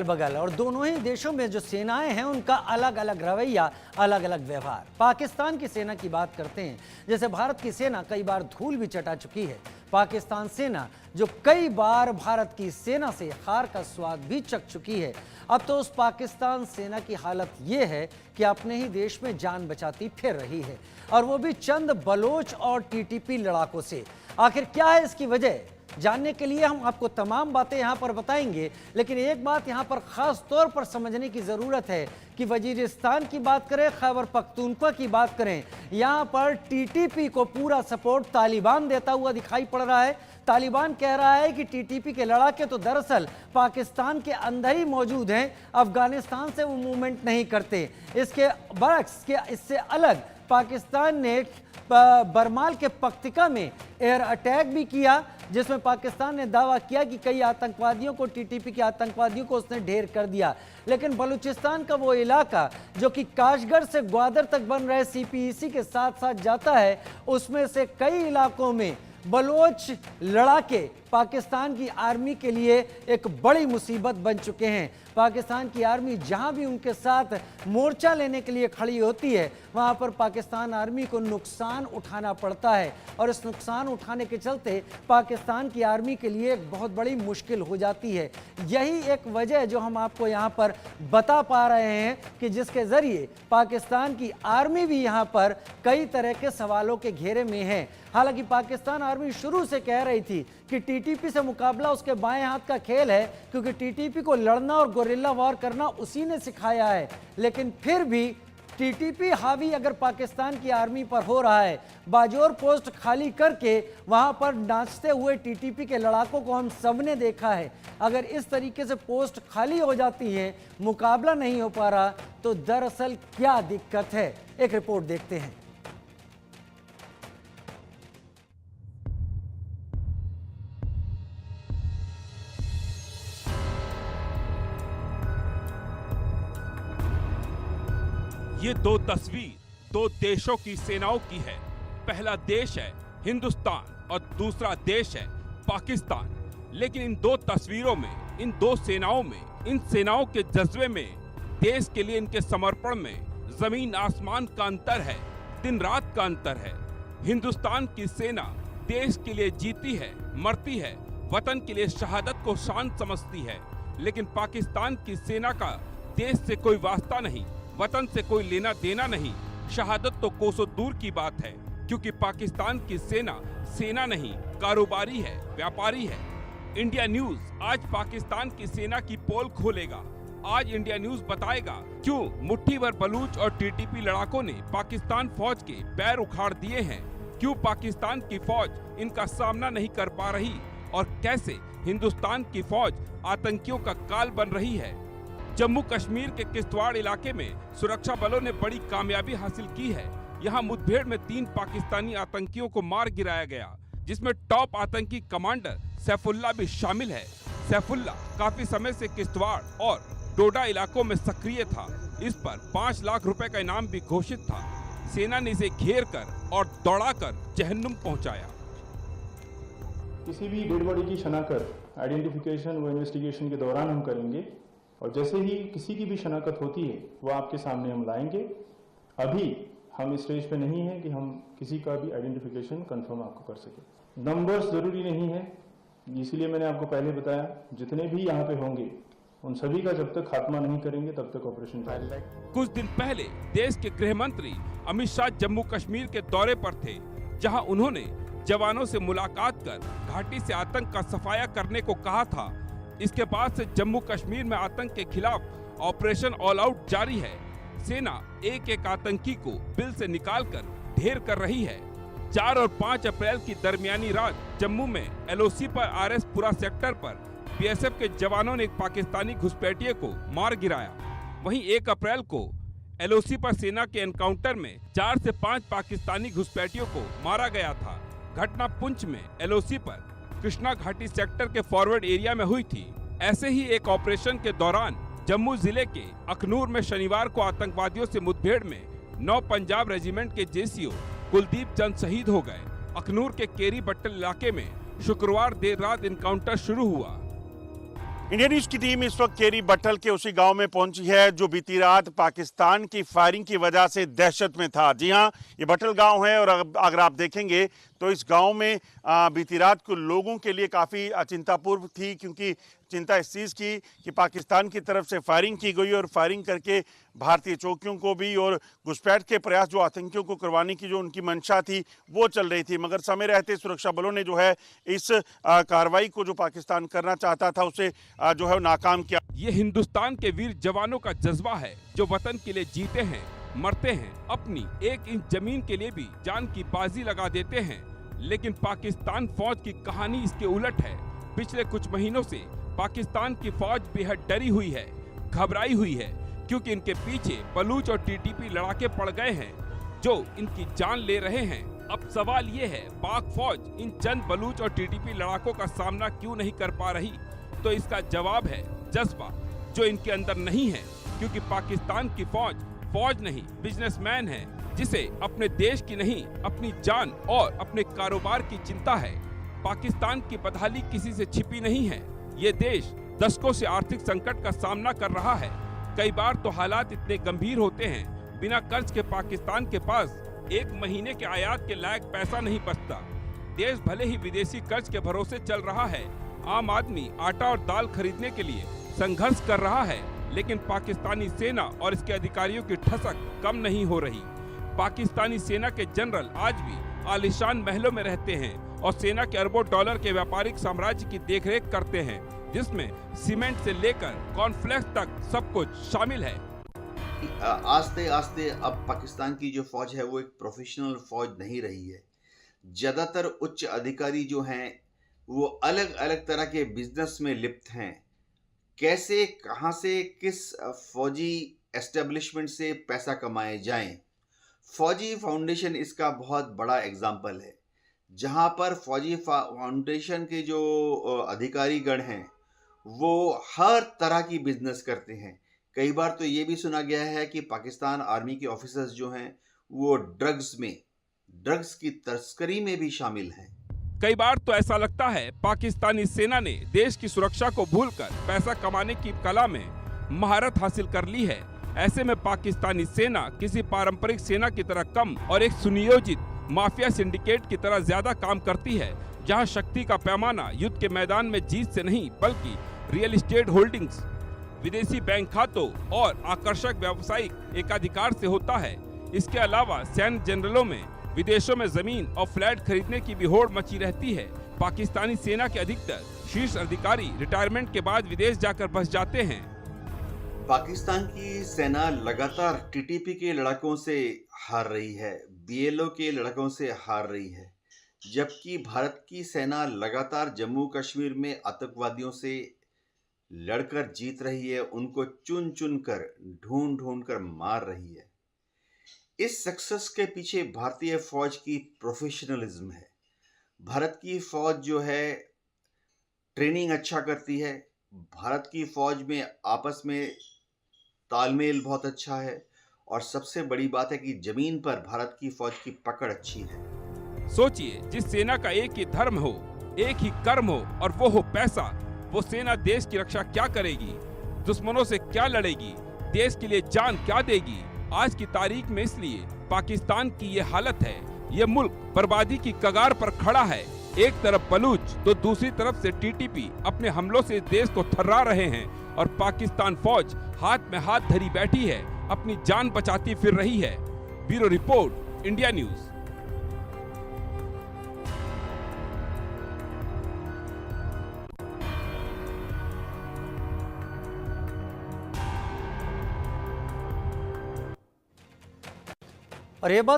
बगल और दोनों ही देशों में जो सेनाएं हैं उनका अलग अलग रवैया, अलग अलग व्यवहार। पाकिस्तान की सेना की बात करते हैं, जैसे भारत की सेना कई बार धूल भी चटा चुकी है। पाकिस्तान सेना जो कई बार भारत की सेना से हार का स्वाद भी चख चुकी है, अब तो उस पाकिस्तान सेना की हालत ये है कि अपने ही देश में जान बचाती फिर रही है, और वो भी चंद बलोच और टीटीपी लड़ाकों से। आखिर क्या है इसकी वजह, जानने के लिए हम आपको तमाम बातें यहां पर बताएंगे। लेकिन एक बात यहां पर खास तौर पर समझने की जरूरत है कि वजीरिस्तान की बात करें, खैबर पख्तूनख्वा की बात करें, यहां पर टीटीपी को पूरा सपोर्ट तालिबान देता हुआ दिखाई पड़ रहा है। तालिबान कह रहा है कि टीटीपी के लड़ाके तो दरअसल पाकिस्तान के अंदर ही मौजूद हैं, अफगानिस्तान से वो मूवमेंट नहीं करते। इसके बरक्स के इससे अलग पाकिस्तान ने बरमाल के पक्तिका में एयर अटैक भी किया, जिसमें पाकिस्तान ने दावा किया कि कई आतंकवादियों को, टीटीपी के आतंकवादियों को उसने ढेर कर दिया। लेकिन बलूचिस्तान का वो इलाका जो कि काशगढ़ से ग्वादर तक बन रहे सीपीईसी के साथ साथ जाता है, उसमें से कई इलाकों में बलोच लड़ाके पाकिस्तान की आर्मी के लिए एक बड़ी मुसीबत बन चुके हैं। पाकिस्तान की आर्मी जहां भी उनके साथ मोर्चा लेने के लिए खड़ी होती है, वहां पर पाकिस्तान आर्मी को नुकसान उठाना पड़ता है, और इस नुकसान उठाने के चलते पाकिस्तान की आर्मी के लिए एक बहुत बड़ी मुश्किल हो जाती है। यही एक वजह जो हम आपको यहां पर बता पा रहे हैं कि जिसके जरिए पाकिस्तान की आर्मी भी यहां पर कई तरह के सवालों के घेरे में है। हालांकि पाकिस्तान आर्मी शुरू से कह रही थी कि टीटीपी से मुकाबला उसके बाएं हाथ का खेल है, क्योंकि टीटीपी को लड़ना और गोरिल्ला वार करना उसी ने सिखाया है। लेकिन फिर भी टीटीपी हावी अगर पाकिस्तान की आर्मी पर हो रहा है, बाजोर पोस्ट खाली करके वहां पर नाचते हुए टीटीपी के लड़ाकों को हम सबने देखा है। अगर इस तरीके से पोस्ट खाली हो जाती है, मुकाबला नहीं हो पा रहा, तो दरअसल क्या दिक्कत है, एक रिपोर्ट देखते हैं। ये दो तस्वीर दो देशों की सेनाओं की है। पहला देश है हिंदुस्तान और दूसरा देश है पाकिस्तान। लेकिन इन दो तस्वीरों में, इन दो सेनाओं में, इन सेनाओं के जज्बे में, देश के लिए इनके समर्पण में जमीन आसमान का अंतर है, दिन रात का अंतर है। हिंदुस्तान की सेना देश के लिए जीती है, मरती है, वतन के लिए शहादत को शान समझती है। लेकिन पाकिस्तान की सेना का देश से कोई वास्ता नहीं, वतन से कोई लेना देना नहीं। शहादत तो कोसों दूर की बात है, क्योंकि पाकिस्तान की सेना सेना नहीं, कारोबारी है, व्यापारी है। इंडिया न्यूज आज पाकिस्तान की सेना की पोल खोलेगा। आज इंडिया न्यूज बताएगा क्यों मुट्ठी भर बलूच और टीटीपी लड़ाकों ने पाकिस्तान फौज के पैर उखाड़ दिए हैं, क्यों पाकिस्तान की फौज इनका सामना नहीं कर पा रही, और कैसे हिंदुस्तान की फौज आतंकियों का काल बन रही है। जम्मू कश्मीर के किश्तवाड़ इलाके में सुरक्षा बलों ने बड़ी कामयाबी हासिल की है। यहाँ मुठभेड़ में 3 पाकिस्तानी आतंकियों को मार गिराया गया, जिसमें टॉप आतंकी कमांडर सैफुल्ला भी शामिल है। सैफुल्ला काफी समय से किश्तवाड़ और डोडा इलाकों में सक्रिय था। इस पर 5 लाख रुपए का इनाम भी घोषित था। सेना ने इसे घेर कर और दौड़ाकर जहन्नुम पहुंचाया। किसी भी डेड बॉडी की शनाख्त आइडेंटिफिकेशन व इन्वेस्टिगेशन के दौरान हम करेंगे, और जैसे ही किसी की भी शनाख्त होती है वो आपके सामने हम लाएंगे। अभी हम इस स्टेज पे नहीं है कि हम किसी का भी आइडेंटिफिकेशन कंफर्म आपको कर सके। नंबर्स जरूरी नहीं है, इसीलिए मैंने आपको पहले बताया जितने भी यहाँ पे होंगे उन सभी का जब तक खात्मा नहीं करेंगे तब तक ऑपरेशन जारी। कुछ दिन पहले देश के गृह मंत्री अमित शाह जम्मू कश्मीर के दौरे पर थे, जहां उन्होंने जवानों से मुलाकात कर घाटी से आतंक का सफाया करने को कहा था। इसके बाद से जम्मू कश्मीर में आतंक के खिलाफ ऑपरेशन ऑल आउट जारी है। सेना एक एक आतंकी को बिल से निकालकर ढेर कर रही है। 4 और 5 अप्रैल की दरमियानी रात जम्मू में एलओसी पर आरएस पुरा सेक्टर पर बीएसएफ के जवानों ने एक पाकिस्तानी घुसपैठिए को मार गिराया। वहीं 1 अप्रैल को एलओसी पर सेना के एनकाउंटर में 4 से 5 पाकिस्तानी घुसपैठियों को मारा गया था। घटना पुंछ में एलओसी पर कृष्णा घाटी सेक्टर के फॉरवर्ड एरिया में हुई थी। ऐसे ही एक ऑपरेशन के दौरान जम्मू जिले के अखनूर में शनिवार को आतंकवादियों से मुठभेड़ में 9 पंजाब रेजिमेंट के जेसीओ कुलदीप चंद शहीद हो गए। अखनूर के केरी बट्टल इलाके में शुक्रवार देर रात इनकाउंटर शुरू हुआ। इंडिया न्यूज की टीम इस वक्त केरी बट्टल के उसी गांव में पहुंची है जो बीती रात पाकिस्तान की फायरिंग की वजह से दहशत में था। जी हां, ये बट्टल गांव है और अगर आप देखेंगे तो इस गांव में बीती रात को लोगों के लिए काफ़ी चिंतापूर्व थी, क्योंकि चिंता इस चीज़ की कि पाकिस्तान की तरफ से फायरिंग की गई और फायरिंग करके भारतीय चौकियों को भी और घुसपैठ के प्रयास जो आतंकियों को करवाने की जो उनकी मंशा थी वो चल रही थी। मगर समय रहते सुरक्षा बलों ने जो है इस कार्रवाई को जो पाकिस्तान करना चाहता था उसे जो है नाकाम किया। ये हिंदुस्तान के वीर जवानों का जज्बा है जो वतन के लिए जीते हैं, मरते हैं, अपनी एक इंच जमीन के लिए भी जान की बाजी लगा देते हैं। लेकिन पाकिस्तान फौज की कहानी इसके उलट है। पिछले कुछ महीनों से पाकिस्तान की फौज बेहद डरी हुई है, घबराई हुई है, क्योंकि इनके पीछे बलूच और टीटीपी लड़ाके पड़ गए हैं जो इनकी जान ले रहे हैं। अब सवाल ये है, पाक फौज इन चंद बलूच और टीटीपी लड़ाकों का सामना क्यों नहीं कर पा रही? तो इसका जवाब है जज्बा, जो इनके अंदर नहीं है। क्योंकि पाकिस्तान की फौज नहीं, बिजनेसमैन है, जिसे अपने देश की नहीं अपनी जान और अपने कारोबार की चिंता है। पाकिस्तान की बदहाली किसी से छिपी नहीं है। ये देश दशकों से आर्थिक संकट का सामना कर रहा है। कई बार तो हालात इतने गंभीर होते हैं, बिना कर्ज के पाकिस्तान के पास एक महीने के आयात के लायक पैसा नहीं बचता। देश भले ही विदेशी कर्ज के भरोसे चल रहा है, आम आदमी आटा और दाल खरीदने के लिए संघर्ष कर रहा है, लेकिन पाकिस्तानी सेना और इसके अधिकारियों की ठसक कम नहीं हो रही। पाकिस्तानी सेना के जनरल आज भी आलीशान महलों में रहते हैं और सेना के अरबों डॉलर के व्यापारिक साम्राज्य की देखरेख करते हैं, जिसमें सीमेंट से लेकर कॉर्नफ्लेक्स तक सब कुछ शामिल है। आस्ते आस्ते अब पाकिस्तान की जो फौज है वो एक प्रोफेशनल फौज नहीं रही है। ज्यादातर उच्च अधिकारी जो हैं वो अलग अलग तरह के बिजनेस में लिप्त हैं। कैसे, कहां से, किस फौजी एस्टेब्लिशमेंट से पैसा कमाए जाएं, फौजी फाउंडेशन इसका बहुत बड़ा एग्जाम्पल है, जहां पर फौजी फाउंडेशन के जो अधिकारीगण हैं वो हर तरह की बिजनेस करते हैं। कई बार तो ये भी सुना गया है कि पाकिस्तान आर्मी के ऑफिसर्स जो हैं वो ड्रग्स की तस्करी में भी शामिल हैं। कई बार तो ऐसा लगता है पाकिस्तानी सेना ने देश की सुरक्षा को भूलकर पैसा कमाने की कला में महारत हासिल कर ली है। ऐसे में पाकिस्तानी सेना किसी पारंपरिक सेना की तरह कम और एक सुनियोजित माफिया सिंडिकेट की तरह ज्यादा काम करती है, जहां शक्ति का पैमाना युद्ध के मैदान में जीत से नहीं बल्कि रियल एस्टेट होल्डिंग्स, विदेशी बैंक खातों और आकर्षक व्यावसायिक एकाधिकार से होता है। इसके अलावा सैन्य जनरलों में विदेशों में जमीन और फ्लैट खरीदने की भी होड़ मची रहती है। पाकिस्तानी सेना के अधिकतर शीर्ष अधिकारी रिटायरमेंट के बाद विदेश जाकर बस जाते हैं। पाकिस्तान की सेना लगातार टीटीपी के लड़ाकों से हार रही है, बीएलओ के लड़ाकों से हार रही है, जबकि भारत की सेना लगातार जम्मू कश्मीर में आतंकवादियों से लड़कर जीत रही है, उनको चुन चुन कर ढूंढ कर मार रही है। इस सक्सेस के पीछे भारतीय फौज की प्रोफेशनलिज्म है। भारत की फौज जो है ट्रेनिंग अच्छा करती है, भारत की फौज में आपस में तालमेल बहुत अच्छा है, और सबसे बड़ी बात है कि जमीन पर भारत की फौज की पकड़ अच्छी है। सोचिए, जिस सेना का एक ही धर्म हो, एक ही कर्म हो और वो हो पैसा, वो सेना देश की रक्षा क्या करेगी, दुश्मनों से क्या लड़ेगी, देश के लिए जान क्या देगी। आज की तारीख में इसलिए पाकिस्तान की ये हालत है। ये मुल्क बर्बादी की कगार पर खड़ा है। एक तरफ बलूच तो दूसरी तरफ से टीटीपी अपने हमलों से देश को थर्रा रहे हैं, और पाकिस्तान फौज हाथ में हाथ धरी बैठी है, अपनी जान बचाती फिर रही है। Bureau report, India news. और ये बात